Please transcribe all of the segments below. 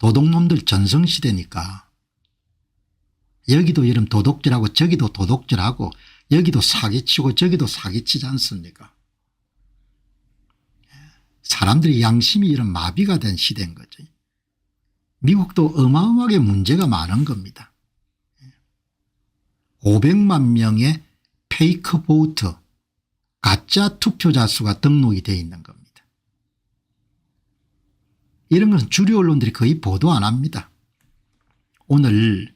도둑놈들 전성시대니까 여기도 이런 도둑질하고 저기도 도둑질하고 여기도 사기치고 저기도 사기치지 않습니까? 사람들이 양심이 이런 마비가 된 시대인 거죠. 미국도 어마어마하게 문제가 많은 겁니다. 500만 명의 페이크 보트 가짜 투표자 수가 등록이 되어 있는 겁니다. 이런 것은 주류 언론들이 거의 보도 안 합니다. 오늘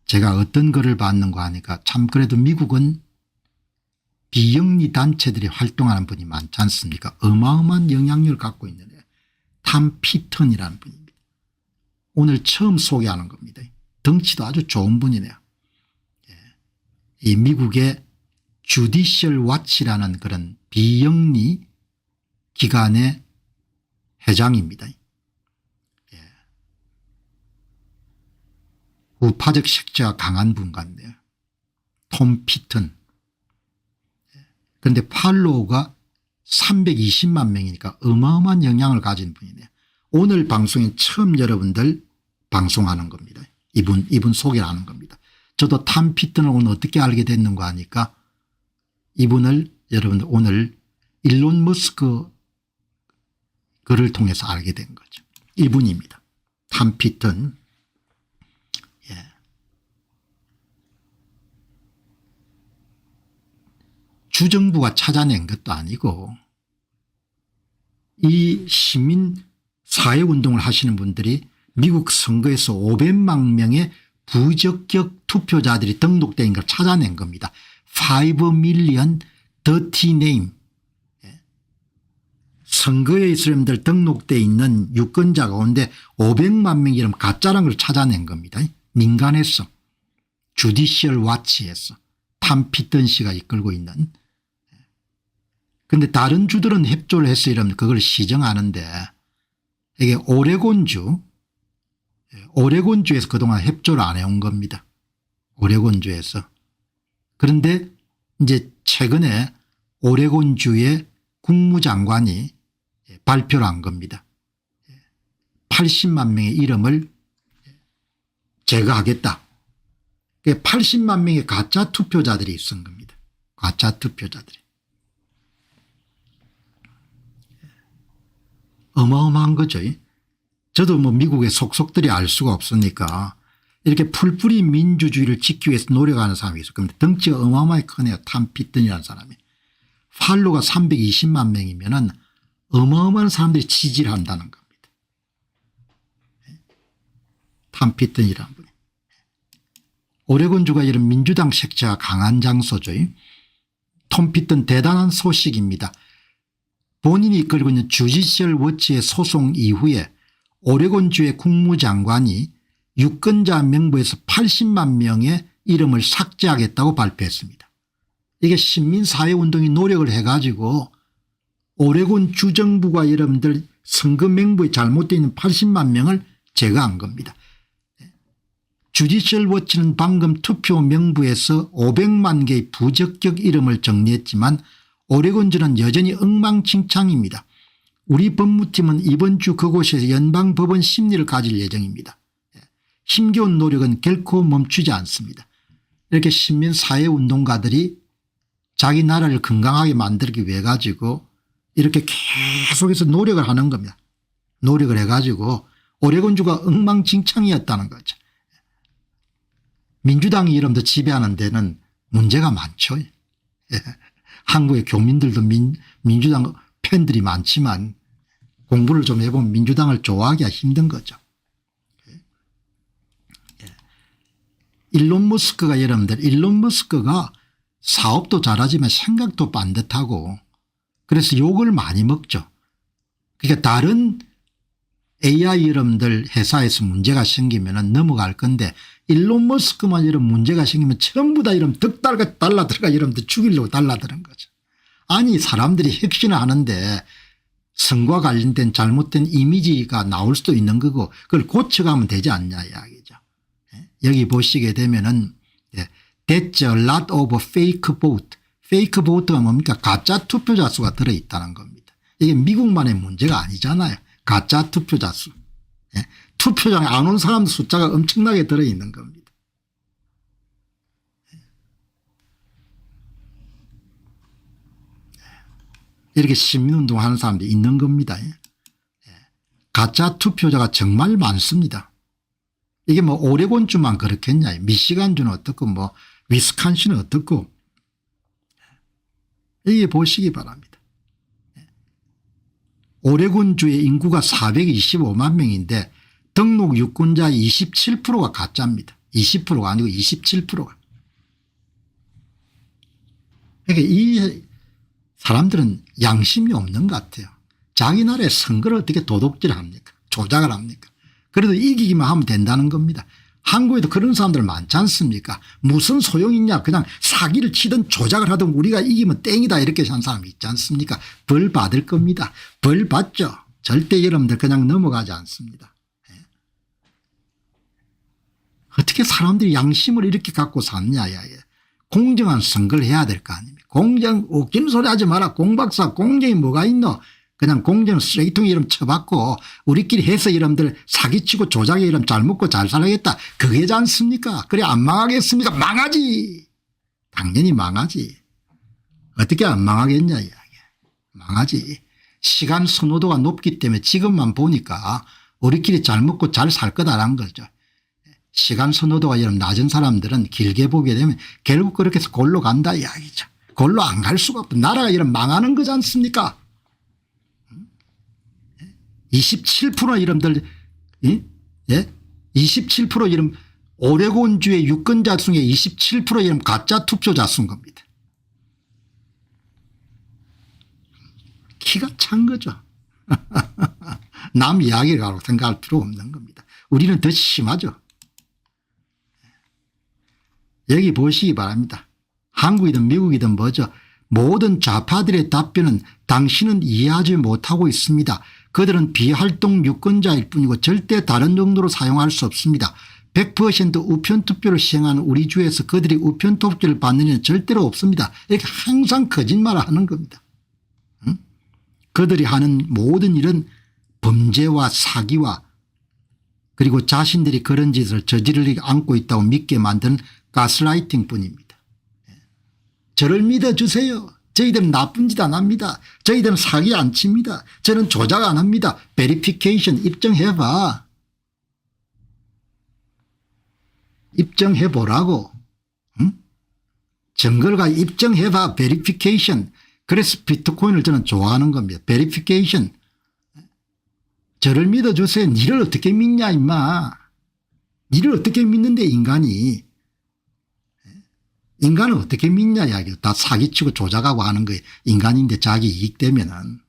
제가 어떤 글을 봤는가 하니까 참 그래도 미국은 비영리 단체들이 활동하는 분이 많지 않습니까? 어마어마한 영향력을 갖고 있는 탐 피턴이라는 분입니다. 오늘 처음 소개하는 겁니다. 덩치도 아주 좋은 분이네요. 이 미국의 주디셜 와치라는 그런 비영리 기관의 회장입니다. 우파적 색채가 강한 분 같네요. 톰 피턴. 그런데 팔로우가 320만 명이니까 어마어마한 영향을 가진 분이네요. 오늘 방송에 처음 여러분들 방송하는 겁니다. 이분 소개를 하는 겁니다. 저도 탐 피턴을 오늘 어떻게 알게 됐는가 하니까 이분을 여러분들 오늘 일론 머스크 글을 통해서 알게 된 거죠. 이분입니다. 탐 피턴. 주정부가 찾아낸 것도 아니고 이 시민 사회운동을 하시는 분들이 미국 선거에서 500만 명의 부적격 투표자들이 등록된 걸 찾아낸 겁니다. 5 million dirty name. 선거에 사람들 등록되어 있는 유권자 가운데 500만 명이라면 가짜라는 걸 찾아낸 겁니다. 민간에서 주디셜 와치에서 탐 피턴 씨가 이끌고 있는. 그런데 다른 주들은 협조를 해서 이러면 그걸 시정하는데 이게 오레곤주에서 그동안 협조를 안 해온 겁니다. 오레곤주에서. 그런데 이제 최근에 오레곤주의 국무장관이 발표를 한 겁니다. 80만 명의 이름을 제거하겠다. 80만 명의 가짜 투표자들이 있은 겁니다. 가짜 투표자들이. 어마어마한 거죠. 저도 뭐 미국의 속속들이 알 수가 없으니까 이렇게 풀뿌리 민주주의를 지키기 위해서 노력하는 사람이 있어요. 그런데 덩치가 어마어마하게 크네요. 탐 피턴이라는 사람이. 팔로가 320만 명이면은 어마어마한 사람들이 지지를 한다는 겁니다. 탐 피턴이라는 분이. 오레곤주가 이런 민주당 색채가 강한 장소죠. 톰 피턴 대단한 소식입니다. 본인이 이끌고 있는 주디셜 워치의 소송 이후에 오레곤주의 국무장관이 유권자 명부에서 80만 명의 이름을 삭제하겠다고 발표했습니다. 이게 시민사회운동이 노력을 해가지고 오레곤 주정부가 여러분들 선거 명부에 잘못되어 있는 80만 명을 제거한 겁니다. 주디셜 워치는 방금 투표 명부에서 500만 개의 부적격 이름을 정리했지만 오레곤주는 여전히 엉망진창입니다. 우리 법무팀은 이번 주 그곳에서 연방법원 심리를 가질 예정입니다. 힘겨운 노력은 결코 멈추지 않습니다. 이렇게 시민사회운동가들이 자기 나라를 건강하게 만들기 위해 가지고 이렇게 계속해서 노력을 하는 겁니다. 노력을 해가지고 오레곤주가 엉망진창이었다는 거죠. 민주당이 이름도 지배하는 데는 문제가 많죠. 한국의 교민들도 민주당 팬들이 많지만 공부를 좀 해보면 민주당을 좋아하기가 힘든 거죠. 일론 머스크가 여러분들 일론 머스크가 사업도 잘하지만 생각도 반듯하고 그래서 욕을 많이 먹죠. 그러니까 다른 AI 여러분들 회사에서 문제가 생기면 넘어갈 건데 일론 머스크만 이런 문제가 생기면 전부 다 이런 덕달같이 달라들어가 여러분들 죽이려고 달라드는 거죠. 아니 사람들이 혁신을 하는데 선거와 관련된 잘못된 이미지가 나올 수도 있는 거고 그걸 고쳐가면 되지 않냐 이야기죠. 여기 보시게 되면은 That's a lot of fake vote. fake vote가 뭡니까? 가짜 투표자 수가 들어있다는 겁니다. 이게 미국만의 문제가 아니잖아요. 가짜 투표자 수. 투표장에 안 온 사람 숫자가 엄청나게 들어있는 겁니다. 이렇게 시민운동하는 사람들이 있는 겁니다. 가짜 투표자가 정말 많습니다. 이게 뭐 오레곤주만 그렇겠냐. 미시간주는 어떻고 뭐 위스콘신은 어떻고. 이게 보시기 바랍니다. 오레곤주의 인구가 425만 명인데 등록 유권자 27%가 가짜입니다. 20%가 아니고 27%가. 그러니까 이 사람들은 양심이 없는 것 같아요. 자기 나라의 선거를 어떻게 도둑질을 합니까? 조작을 합니까? 그래도 이기기만 하면 된다는 겁니다. 한국에도 그런 사람들 많지 않습니까? 무슨 소용이 있냐. 그냥 사기를 치든 조작을 하든 우리가 이기면 땡이다 이렇게 한 사람이 있지 않습니까? 벌 받을 겁니다. 벌 받죠. 절대 여러분들 그냥 넘어가지 않습니다. 어떻게 사람들이 양심을 이렇게 갖고 사느냐. 공정한 선거를 해야 될 거 아닙니까? 공정 웃기는 소리 하지 마라. 공박사 공정이 뭐가 있노. 그냥 공정은 쓰레기통에 이름 쳐받고 우리끼리 해서 여러분들 사기치고 조작에 이름 잘 먹고 잘 살아야겠다. 그게지 않습니까? 그래 안 망하겠습니까? 망하지. 당연히 망하지. 어떻게 안 망하겠냐 이야기. 망하지. 시간 선호도가 높기 때문에 지금만 보니까 우리끼리 잘 먹고 잘 살 거다라는 거죠. 시간 선호도가 여러분 낮은 사람들은 길게 보게 되면 결국 그렇게 해서 골로 간다 이야기죠. 골로 안 갈 수가 없다. 나라가 이런 망하는 거지 않습니까? 27% 이름들, 예? 27% 이름 오레곤주의 유권자 중에 27% 이름 가짜 투표자 수인 겁니다. 키가 찬 거죠. 남 이야기를 생각할 필요 없는 겁니다. 우리는 더 심하죠. 여기 보시기 바랍니다. 한국이든 미국이든 뭐죠. 모든 좌파들의 답변은 당신은 이해하지 못하고 있습니다. 그들은 비활동 유권자일 뿐이고 절대 다른 정도로 사용할 수 없습니다. 100% 우편투표를 시행하는 우리 주에서 그들이 우편투표를 받는 일은 절대로 없습니다. 이렇게 항상 거짓말을 하는 겁니다. 응? 그들이 하는 모든 일은 범죄와 사기와 그리고 자신들이 그런 짓을 저지르지 않고 있다고 믿게 만드는 가스라이팅 뿐입니다. 저를 믿어주세요. 저희들은 나쁜 짓 안 합니다. 저희들은 사기 안 칩니다. 저는 조작 안 합니다. 베리피케이션 입증해봐. 입증해보라고. 응? 증거가 입증해봐. 베리피케이션. 그래서 비트코인을 저는 좋아하는 겁니다. 베리피케이션. 저를 믿어주세요. 니를 어떻게 믿냐 임마. 니를 어떻게 믿는데 인간이. 인간은 어떻게 믿냐 이야기요. 다 사기치고 조작하고 하는 거 인간인데 자기 이익 되면은.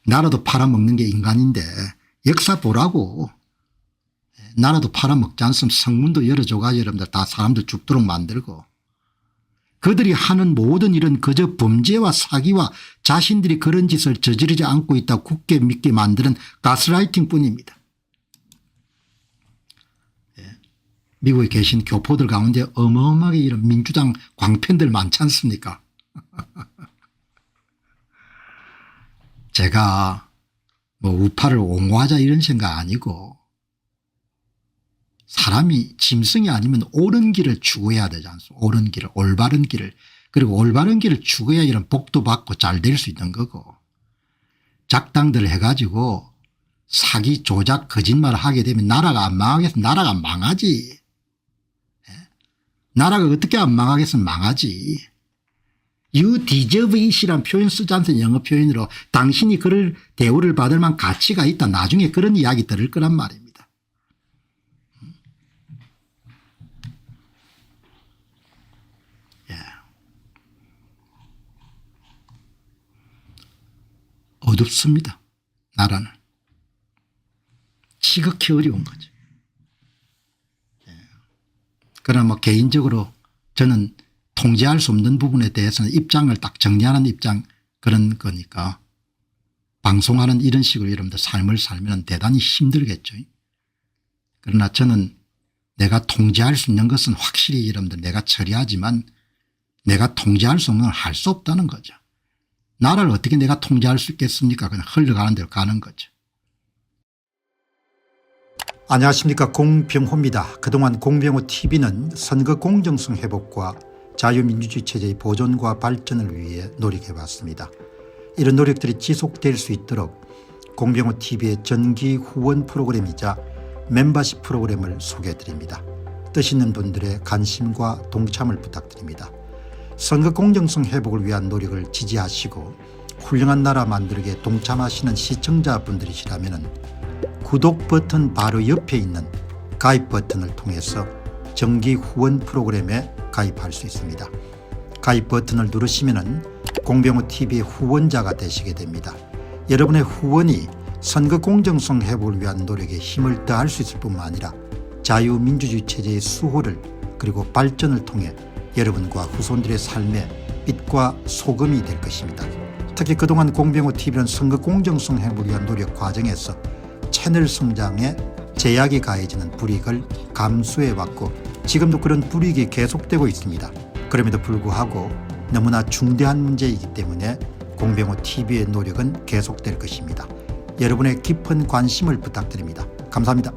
나라도 팔아먹는 게 인간인데 역사 보라고. 나라도 팔아먹지 않으면 성문도 열어줘가지고 여러분들 다 사람들 죽도록 만들고. 그들이 하는 모든 일은 그저 범죄와 사기와 자신들이 그런 짓을 저지르지 않고 있다고 굳게 믿게 만드는 가스라이팅 뿐입니다. 미국에 계신 교포들 가운데 어마어마하게 이런 민주당 광팬들 많지 않습니까? 제가 뭐 우파를 옹호하자 이런 생각 아니고 사람이 짐승이 아니면 옳은 길을 추구해야 되지 않습니까? 옳은 길을 올바른 길을 그리고 올바른 길을 추구해야 이런 복도 받고 잘 될 수 있는 거고 작당들을 해가지고 사기 조작 거짓말을 하게 되면 나라가 안 망하겠어. 나라가 망하지. 나라가 어떻게 안 망하겠으면 망하지. You deserve it이란 표현 쓰지 않습니까? 영어 표현으로 당신이 그럴 대우를 받을 만한 가치가 있다. 나중에 그런 이야기 들을 거란 말입니다. 예. 어둡습니다. 나라는. 지극히 어려운 거죠. 그러나 뭐 개인적으로 저는 통제할 수 없는 부분에 대해서는 입장을 딱 정리하는 입장 그런 거니까 방송하는 이런 식으로 여러분들 삶을 살면 대단히 힘들겠죠. 그러나 저는 내가 통제할 수 있는 것은 확실히 여러분들 내가 처리하지만 내가 통제할 수 없는 건 할 수 없다는 거죠. 나라를 어떻게 내가 통제할 수 있겠습니까? 그냥 흘러가는 대로 가는 거죠. 안녕하십니까, 공병호입니다. 그동안 공병호TV는 선거 공정성 회복과 자유민주주의 체제의 보존과 발전을 위해 노력해왔습니다. 이런 노력들이 지속될 수 있도록 공병호TV의 정기 후원 프로그램이자 멤버십 프로그램을 소개해드립니다. 뜻 있는 분들의 관심과 동참을 부탁드립니다. 선거 공정성 회복을 위한 노력을 지지하시고 훌륭한 나라 만들기에 동참하시는 시청자분들이시라면 구독 버튼 바로 옆에 있는 가입 버튼을 통해서 정기 후원 프로그램에 가입할 수 있습니다. 가입 버튼을 누르시면 공병호TV의 후원자가 되시게 됩니다. 여러분의 후원이 선거 공정성 회복을 위한 노력에 힘을 더할 수 있을 뿐만 아니라 자유민주주의 체제의 수호를 그리고 발전을 통해 여러분과 후손들의 삶에 빛과 소금이 될 것입니다. 특히 그동안 공병호TV는 선거 공정성 회복을 위한 노력 과정에서 채널 성장에 제약이 가해지는 불이익을 감수해왔고 지금도 그런 불이익이 계속되고 있습니다. 그럼에도 불구하고 너무나 중대한 문제이기 때문에 공병호TV의 노력은 계속될 것입니다. 여러분의 깊은 관심을 부탁드립니다. 감사합니다.